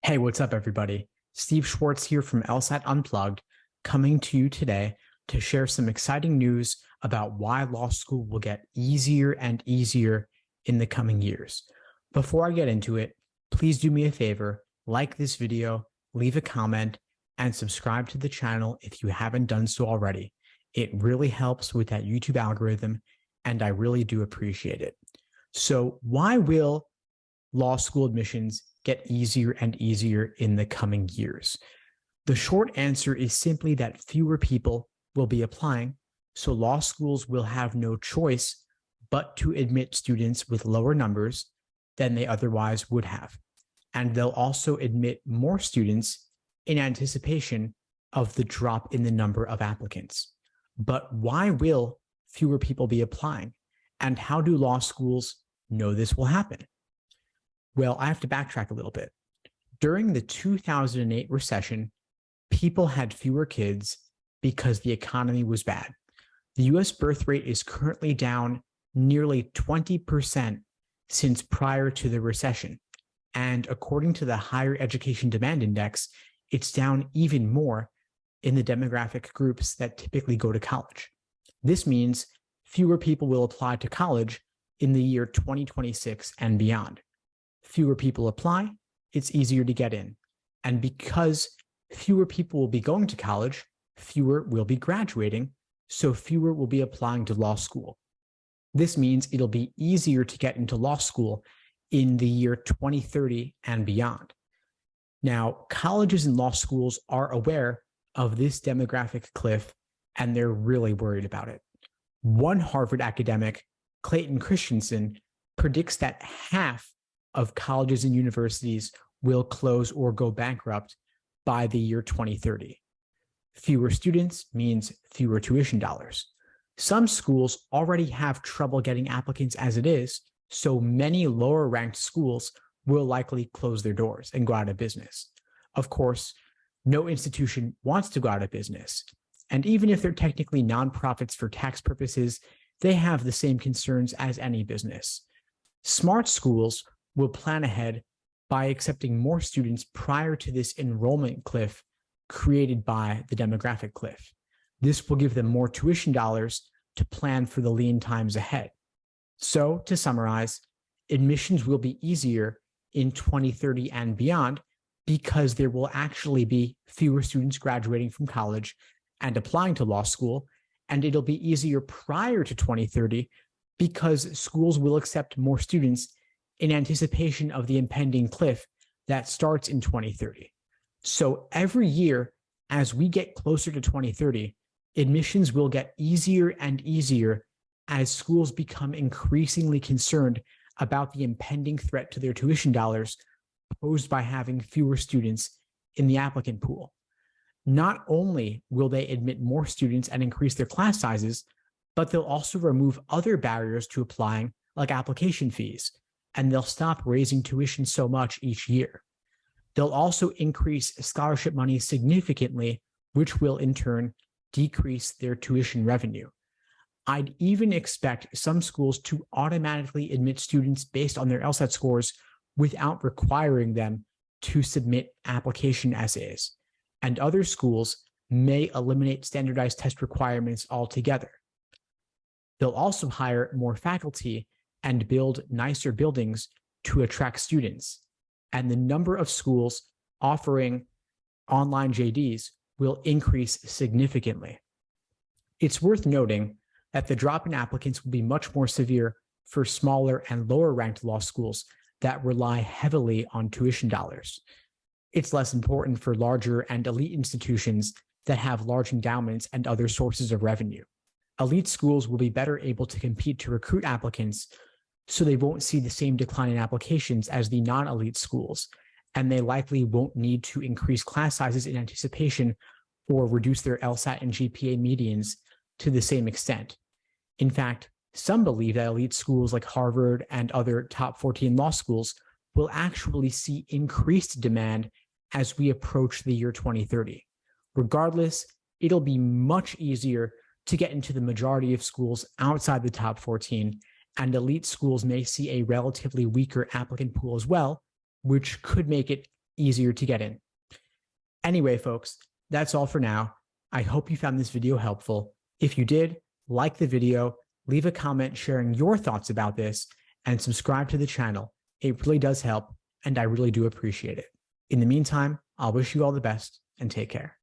Hey, what's up, everybody? Steve Schwartz here from LSAT Unplugged, coming to you today to share some exciting news about why law school will get easier and easier in the coming years. Before I get into it, please do me a favor, like this video, leave a comment, and subscribe to the channel if you haven't done so already. It really helps with that YouTube algorithm, and I really do appreciate it. So why will law school admissions get easier and easier in the coming years? The short answer is simply that fewer people will be applying, so law schools will have no choice but to admit students with lower numbers than they otherwise would have. And they'll also admit more students in anticipation of the drop in the number of applicants. But why will fewer people be applying? And how do law schools know this will happen? Well, I have to backtrack a little bit. During the 2008 recession, people had fewer kids because the economy was bad. The US birth rate is currently down nearly 20% since prior to the recession. And according to the Higher Education Demand Index, it's down even more in the demographic groups that typically go to college. This means fewer people will apply to college in the year 2026 and beyond. Fewer people apply, it's easier to get in. And because fewer people will be going to college, fewer will be graduating, so fewer will be applying to law school. This means it'll be easier to get into law school in the year 2030 and beyond. Now, colleges and law schools are aware of this demographic cliff, and they're really worried about it. One Harvard academic, Clayton Christensen, predicts that half of colleges and universities will close or go bankrupt by the year 2030. Fewer students means fewer tuition dollars. Some schools already have trouble getting applicants as it is, so many lower ranked schools will likely close their doors and go out of business. Of course, no institution wants to go out of business. And even if they're technically nonprofits for tax purposes, they have the same concerns as any business. Smart schools will plan ahead by accepting more students prior to this enrollment cliff created by the demographic cliff. This will give them more tuition dollars to plan for the lean times ahead. So, to summarize, admissions will be easier in 2030 and beyond because there will actually be fewer students graduating from college and applying to law school, and it'll be easier prior to 2030 because schools will accept more students in anticipation of the impending cliff that starts in 2030. So every year, as we get closer to 2030, admissions will get easier and easier as schools become increasingly concerned about the impending threat to their tuition dollars posed by having fewer students in the applicant pool. Not only will they admit more students and increase their class sizes, but they'll also remove other barriers to applying, like application fees, and they'll stop raising tuition so much each year. They'll also increase scholarship money significantly, which will in turn decrease their tuition revenue. I'd even expect some schools to automatically admit students based on their LSAT scores without requiring them to submit application essays. And other schools may eliminate standardized test requirements altogether. They'll also hire more faculty and build nicer buildings to attract students. And the number of schools offering online JDs will increase significantly. It's worth noting that the drop in applicants will be much more severe for smaller and lower ranked law schools that rely heavily on tuition dollars. It's less important for larger and elite institutions that have large endowments and other sources of revenue. Elite schools will be better able to compete to recruit applicants, so they won't see the same decline in applications as the non-elite schools, and they likely won't need to increase class sizes in anticipation or reduce their LSAT and GPA medians to the same extent. In fact, some believe that elite schools like Harvard and other top 14 law schools will actually see increased demand as we approach the year 2030. Regardless, it'll be much easier to get into the majority of schools outside the top 14, and elite schools may see a relatively weaker applicant pool as well, which could make it easier to get in. Anyway, folks, that's all for now. I hope you found this video helpful. If you did, like the video, leave a comment sharing your thoughts about this, and subscribe to the channel. It really does help, and I really do appreciate it. In the meantime, I'll wish you all the best and take care.